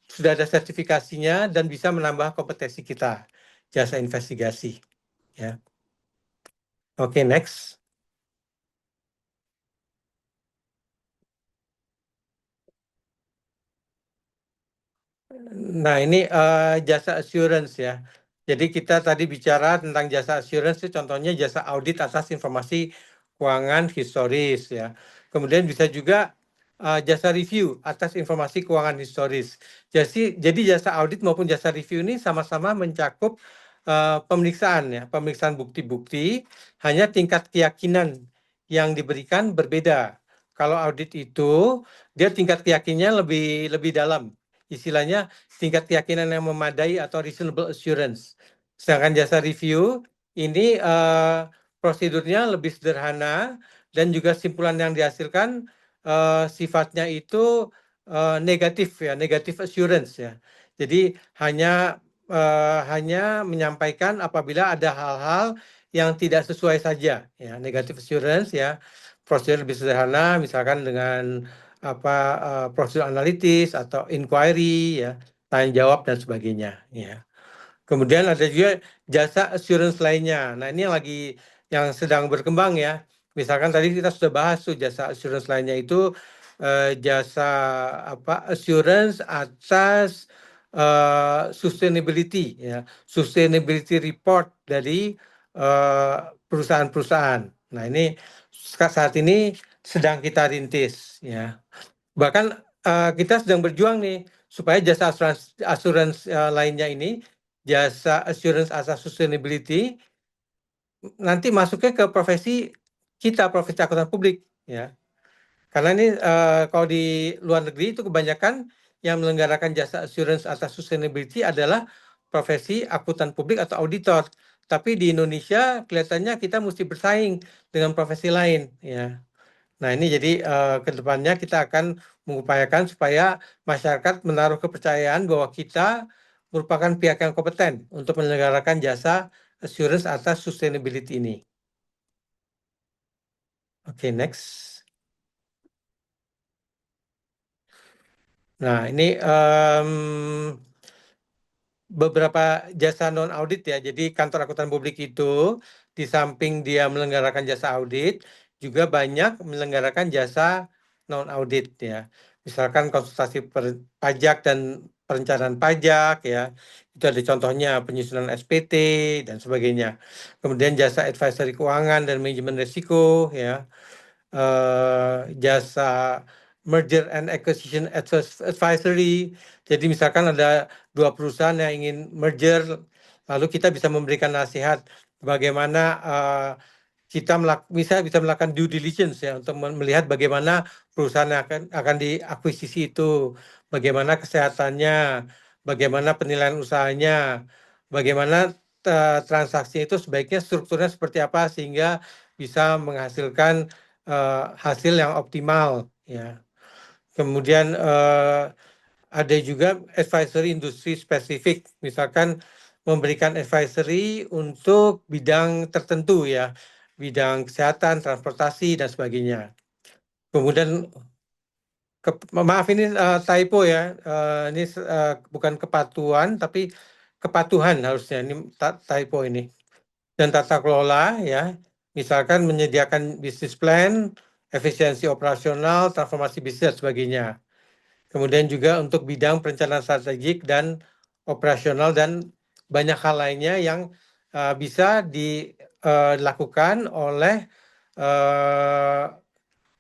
sudah ada sertifikasinya dan bisa menambah kompetensi kita jasa investigasi ya. Oke, next. Nah, ini jasa assurance ya. Jadi kita tadi bicara tentang jasa assurance itu contohnya jasa audit atas informasi keuangan historis ya. Kemudian bisa juga jasa review atas informasi keuangan historis. Jadi jasa audit maupun jasa review ini sama-sama mencakup pemeriksaan ya, pemeriksaan bukti-bukti, hanya tingkat keyakinan yang diberikan berbeda. Kalau audit itu dia tingkat keyakinannya lebih dalam. Istilahnya tingkat keyakinan yang memadai atau reasonable assurance. Sedangkan jasa review ini prosedurnya lebih sederhana dan juga simpulan yang dihasilkan sifatnya itu negatif ya, negative assurance ya. Jadi hanya menyampaikan apabila ada hal-hal yang tidak sesuai saja ya, negative assurance ya. Prosedur lebih sederhana misalkan dengan prosedur analitis atau inquiry, ya, tanya jawab dan sebagainya, ya. Kemudian ada juga jasa assurance lainnya. Nah, ini yang sedang berkembang, ya. Misalkan tadi kita sudah bahas tuh jasa assurance lainnya itu jasa assurance atas sustainability, ya, sustainability report dari perusahaan-perusahaan. Nah, ini saat ini sedang kita rintis, ya. Bahkan kita sedang berjuang nih supaya jasa asuransi lainnya ini, jasa assurance asas sustainability, nanti masuknya ke profesi kita, profesi akuntan publik, ya. Karena ini kalau di luar negeri itu kebanyakan yang menyelenggarakan jasa assurance atas sustainability adalah profesi akuntan publik atau auditor. Tapi di Indonesia kelihatannya kita mesti bersaing dengan profesi lain, ya. Nah, ini jadi ke depannya kita akan mengupayakan supaya masyarakat menaruh kepercayaan bahwa kita merupakan pihak yang kompeten untuk menyelenggarakan jasa assurance atas sustainability ini. Oke, next. Nah, ini beberapa jasa non-audit, ya. Jadi kantor akuntan publik itu di samping dia menyelenggarakan jasa audit, juga banyak menyelenggarakan jasa non-audit, ya. Misalkan konsultasi pajak dan perencanaan pajak, ya. Itu ada contohnya penyusunan SPT dan sebagainya. Kemudian jasa advisory keuangan dan manajemen risiko, ya. Jasa merger and acquisition advisory. Jadi misalkan ada dua perusahaan yang ingin merger, lalu kita bisa memberikan nasihat bagaimana kita bisa melakukan due diligence, ya, untuk melihat bagaimana perusahaan yang akan diakuisisi itu, bagaimana kesehatannya, bagaimana penilaian usahanya, bagaimana transaksi itu sebaiknya strukturnya seperti apa sehingga bisa menghasilkan hasil yang optimal, ya. Kemudian ada juga advisory industri spesifik, misalkan memberikan advisory untuk bidang tertentu, ya, bidang kesehatan, transportasi dan sebagainya. Kemudian maaf ini typo, ya, ini bukan kepatuhan tapi kepatuhan harusnya, ini typo ini. Dan tata kelola, ya, misalkan menyediakan bisnis plan, efisiensi operasional, transformasi bisnis dan sebagainya. Kemudian juga untuk bidang perencanaan strategik dan operasional dan banyak hal lainnya yang bisa dilakukan oleh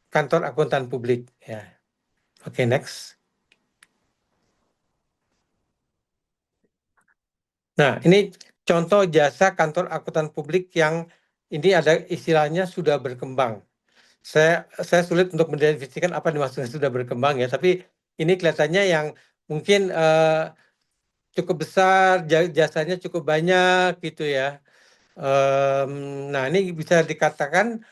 kantor akuntan publik, ya. Oke, next. Nah, ini contoh jasa kantor akuntan publik yang ini ada istilahnya sudah berkembang. Saya sulit untuk mendefinisikan apa dimaksudnya sudah berkembang, ya, tapi ini kelihatannya yang mungkin cukup besar, jasanya cukup banyak gitu, ya. Nah, ini bisa dikatakan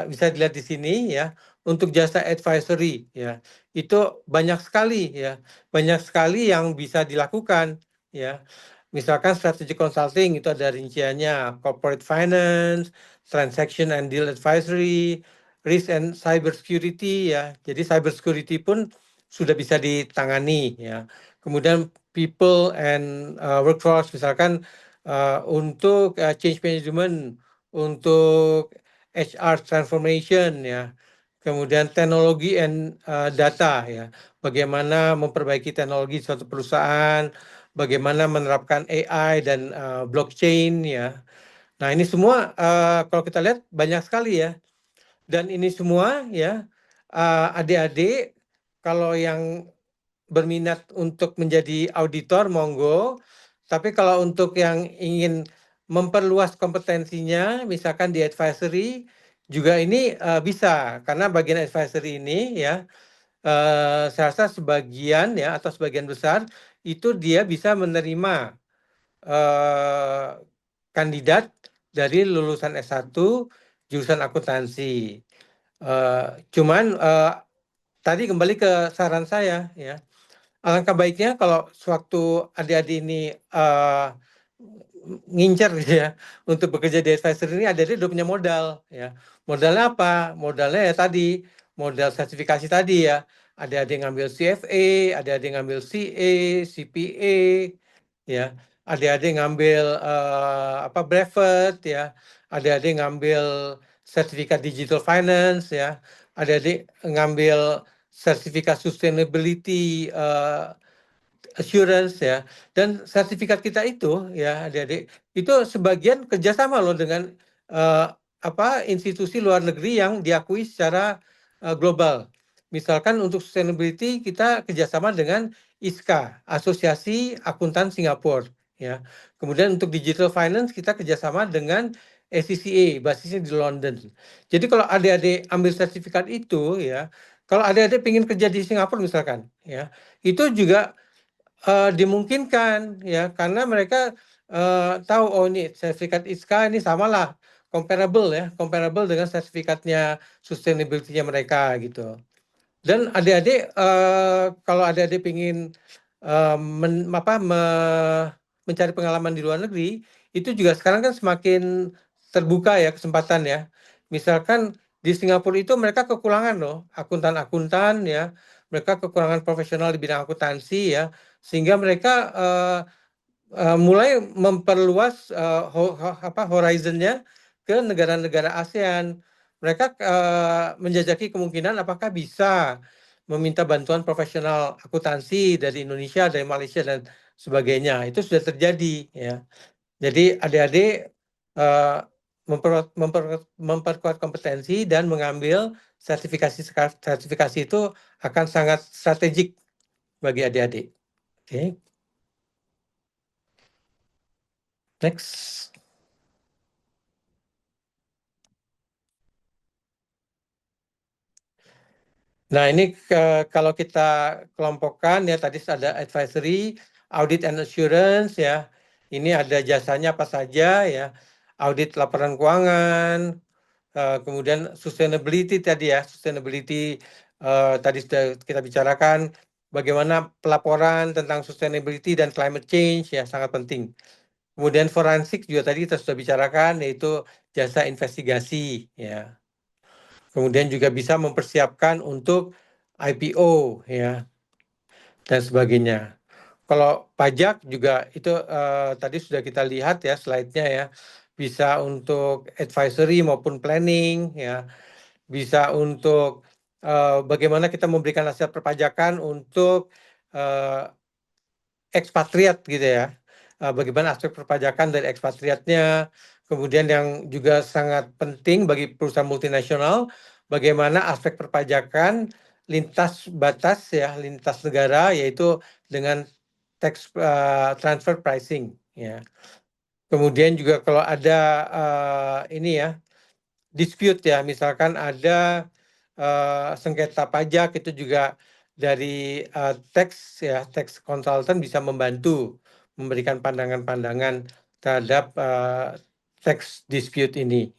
bisa dilihat di sini, ya, untuk jasa advisory, ya, itu banyak sekali, ya, banyak sekali yang bisa dilakukan, ya. Misalkan strategic consulting itu ada rinciannya, corporate finance, transaction and deal advisory, risk and cyber security, ya. Jadi cyber security pun sudah bisa ditangani, ya. Kemudian people and workforce, misalkan untuk change management, untuk HR transformation, ya. Kemudian teknologi and data, ya. Bagaimana memperbaiki teknologi suatu perusahaan, bagaimana menerapkan AI dan blockchain, ya. Nah, ini semua kalau kita lihat banyak sekali, ya. Dan ini semua, ya, adik-adik kalau yang berminat untuk menjadi auditor, monggo. Tapi kalau untuk yang ingin memperluas kompetensinya, misalkan di advisory, juga ini bisa. Karena bagian advisory ini, ya, saya rasa sebagian, ya, atau sebagian besar itu dia bisa menerima kandidat dari lulusan S1 jurusan akuntansi. Cuman tadi kembali ke saran saya, ya, alangkah baiknya kalau sewaktu adik-adik ini ngincer gitu, ya, untuk bekerja di advisor ini, adik-adik udah punya modal, ya. Modalnya apa? Modalnya ya tadi model sertifikasi tadi ya. Ada yang ngambil CFA, ada yang ngambil CA, CPA, ya. Ada yang ngambil brevet ya. Ada yang ngambil sertifikat digital finance ya. Ada yang ngambil sertifikat sustainability assurance ya. Dan sertifikat kita itu ya adik-adik itu sebagian kerjasama loh dengan eh, institusi luar negeri yang diakui secara global. Misalkan untuk sustainability kita kerjasama dengan ISCA, Asosiasi Akuntan Singapura ya. Kemudian untuk digital finance kita kerjasama dengan ACCA, basisnya di London. Jadi kalau adik-adik ambil sertifikat itu ya, kalau adik-adik ingin kerja di Singapura misalkan ya, itu juga dimungkinkan ya karena mereka tahu oh ini sertifikat ISCA ini samalah comparable dengan sertifikatnya sustainability-nya mereka gitu. Dan adik-adik kalau adik-adik ingin mencari pengalaman di luar negeri itu juga sekarang kan semakin terbuka ya kesempatan ya. Misalkan di Singapura itu mereka kekurangan loh akuntan-akuntan ya, mereka kekurangan profesional di bidang akuntansi ya, sehingga mereka mulai memperluas horizonnya ke negara-negara ASEAN. Mereka menjajaki kemungkinan apakah bisa meminta bantuan profesional akuntansi dari Indonesia, dari Malaysia dan sebagainya. Itu sudah terjadi ya. Jadi adik-adik memperkuat kompetensi dan mengambil sertifikasi itu akan sangat strategik bagi adik-adik. Oke. Next. Nah, ini kalau kita kelompokkan ya tadi ada advisory, audit and assurance ya. Ini ada jasanya apa saja ya. Audit laporan keuangan, kemudian sustainability tadi ya. Sustainability tadi sudah kita bicarakan bagaimana pelaporan tentang sustainability dan climate change ya sangat penting. Kemudian forensik juga tadi kita sudah bicarakan yaitu jasa investigasi ya. Kemudian juga bisa mempersiapkan untuk IPO ya dan sebagainya. Kalau pajak juga itu tadi sudah kita lihat ya slide-nya ya. Bisa untuk advisory maupun planning ya. Bisa untuk bagaimana kita memberikan nasihat perpajakan untuk ekspatriat gitu ya. Bagaimana aspek perpajakan dari ekspatriatnya. Kemudian yang juga sangat penting bagi perusahaan multinasional, bagaimana aspek perpajakan lintas batas ya, lintas negara, yaitu dengan tax transfer pricing ya. Kemudian juga kalau ada ini ya dispute ya, misalkan ada sengketa pajak itu juga dari tax consultant bisa membantu memberikan pandangan-pandangan terhadap tax dispute ini.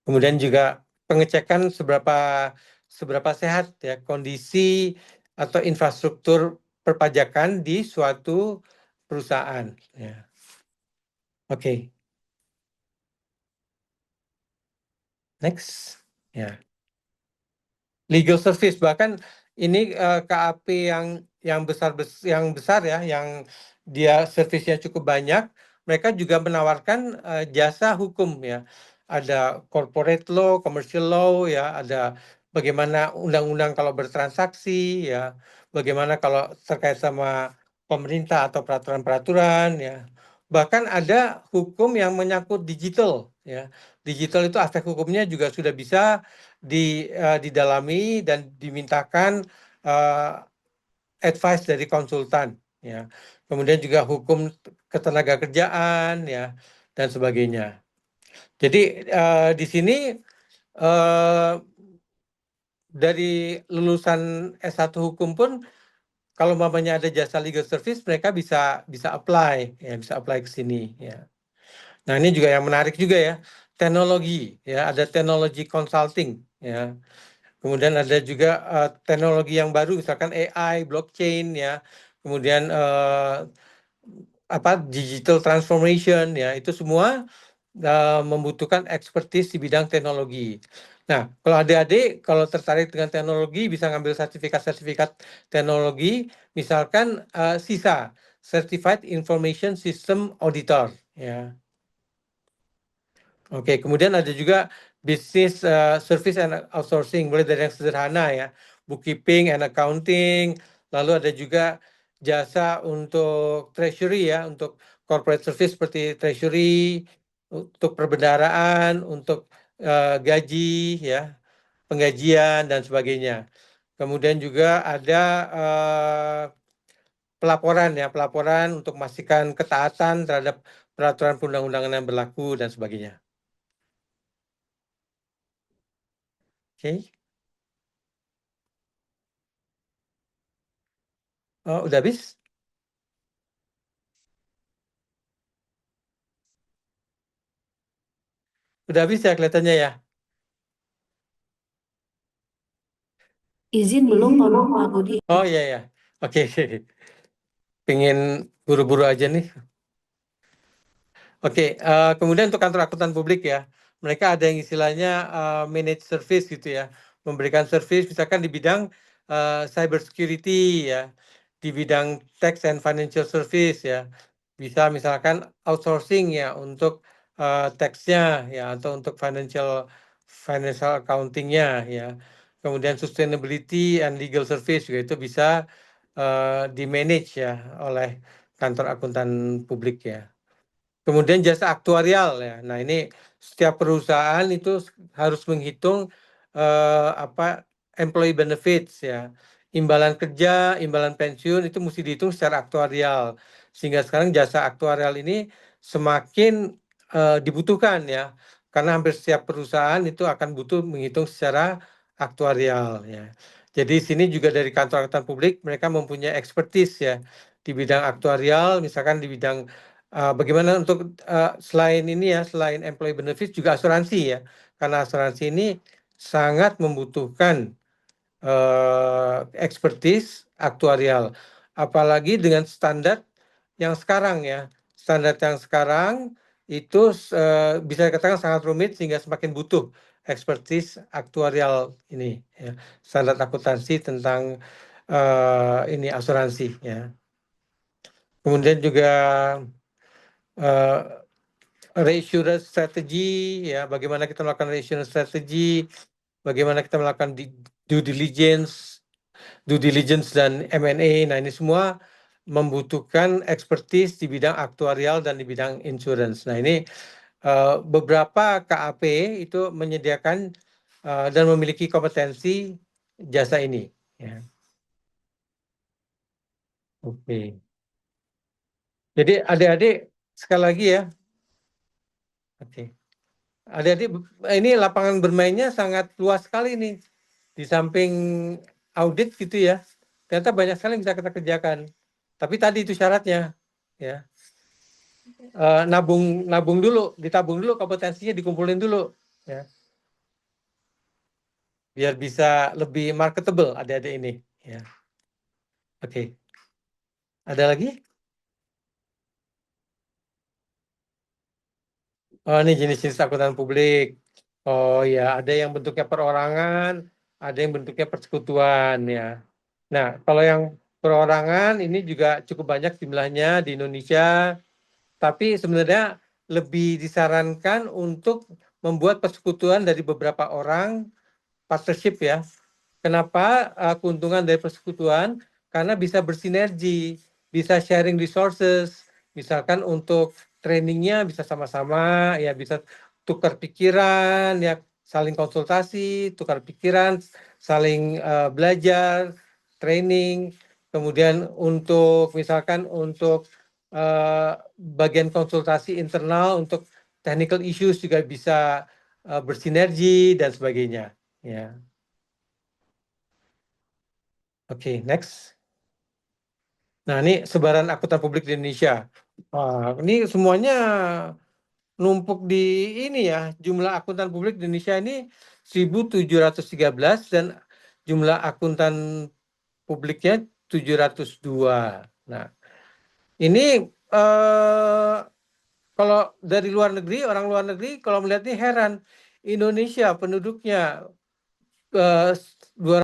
Kemudian juga pengecekan seberapa sehat ya kondisi atau infrastruktur perpajakan di suatu perusahaan. Ya. Oke. Next. Ya. Legal service bahkan ini KAP yang besar ya, yang dia servisnya cukup banyak, mereka juga menawarkan jasa hukum ya. Ada corporate law, commercial law ya, ada bagaimana undang-undang kalau bertransaksi ya, bagaimana kalau terkait sama pemerintah atau peraturan-peraturan ya. Bahkan ada hukum yang menyangkut digital ya. Digital itu aspek hukumnya juga sudah bisa didalami dan dimintakan advice dari konsultan ya. Kemudian juga hukum ketenaga kerjaan ya dan sebagainya. Jadi di sini dari lulusan S1 hukum pun kalau mamanya ada jasa legal service mereka bisa apply ya, bisa apply ke sini ya. Nah, ini juga yang menarik juga ya. Teknologi ya, ada teknologi consulting ya. Kemudian ada juga teknologi yang baru, misalkan AI, blockchain, ya. Kemudian digital transformation, ya. Itu semua membutuhkan expertise di bidang teknologi. Nah, kalau adik-adik kalau tertarik dengan teknologi bisa ngambil sertifikat-sertifikat teknologi, misalkan SISA, Certified Information System Auditor, ya. Oke, kemudian ada juga Business Service and Outsourcing, mulai dari yang sederhana ya, bookkeeping and accounting, lalu ada juga jasa untuk treasury ya, untuk corporate service seperti treasury, untuk perbendaharaan, untuk gaji ya, penggajian dan sebagainya. Kemudian juga ada pelaporan ya, pelaporan untuk memastikan ketaatan terhadap peraturan perundang-undangan yang berlaku dan sebagainya. Oke. Oh, udah habis? Udah habis ya kelihatannya ya? Izin belum Pak Budi. Oh iya ya. Oke. Pengen buru-buru aja nih. Oke, kemudian untuk kantor akuntan publik ya, mereka ada yang istilahnya managed service gitu ya, memberikan service misalkan di bidang cyber security ya, di bidang tax and financial service ya, bisa misalkan outsourcing ya untuk tax-nya ya, atau untuk financial accounting-nya ya, kemudian sustainability and legal service juga itu bisa di manage ya oleh kantor akuntan publik ya. Kemudian jasa aktuarial ya. Nah, ini setiap perusahaan itu harus menghitung employee benefits ya. Imbalan kerja, imbalan pensiun itu mesti dihitung secara aktuarial. Sehingga sekarang jasa aktuarial ini semakin dibutuhkan ya. Karena hampir setiap perusahaan itu akan butuh menghitung secara aktuarial ya. Jadi sini juga dari kantor akuntan publik mereka mempunyai expertise ya di bidang aktuarial, misalkan di bidang bagaimana untuk selain ini ya, selain employee benefits juga asuransi ya, karena asuransi ini sangat membutuhkan expertise aktuarial, apalagi dengan standar yang sekarang ya, standar yang sekarang itu bisa dikatakan sangat rumit sehingga semakin butuh expertise aktuarial ini ya, standar akuntansi tentang ini asuransi ya. Kemudian juga reassurance strategy ya, bagaimana kita melakukan reassurance strategy, bagaimana kita melakukan due diligence dan M&A. Nah, ini semua membutuhkan expertise di bidang aktuarial dan di bidang insurance. Nah, ini beberapa KAP itu menyediakan dan memiliki kompetensi jasa ini ya. Oke. Jadi adik-adik sekali lagi ya. Oke. Adik-adik, ini lapangan bermainnya sangat luas sekali nih. Di samping audit gitu ya, ternyata banyak sekali yang bisa kita kerjakan. Tapi tadi itu syaratnya, ya. Nabung dulu, ditabung dulu kompetensinya, dikumpulin dulu, ya. Biar bisa lebih marketable adik-adik ini, ya. Oke. Ada lagi? Oh, ini jenis-jenis akuntan publik. Oh ya, ada yang bentuknya perorangan, ada yang bentuknya persekutuan ya. Nah, kalau yang perorangan ini juga cukup banyak jumlahnya di Indonesia, tapi sebenarnya lebih disarankan untuk membuat persekutuan dari beberapa orang, partnership ya. Kenapa keuntungan dari persekutuan? Karena bisa bersinergi, bisa sharing resources, misalkan untuk trainingnya bisa sama-sama, ya bisa tukar pikiran, ya saling konsultasi, tukar pikiran, saling belajar, training. Kemudian untuk misalkan untuk bagian konsultasi internal untuk technical issues juga bisa bersinergi dan sebagainya. Ya. Oke, next. Nah, ini sebaran akuntan publik di Indonesia. Ini semuanya numpuk di ini ya, jumlah akuntan publik di Indonesia ini 1.713 dan jumlah akuntan publiknya 702. Nah, ini kalau dari luar negeri, orang luar negeri kalau melihat ini heran. Indonesia penduduknya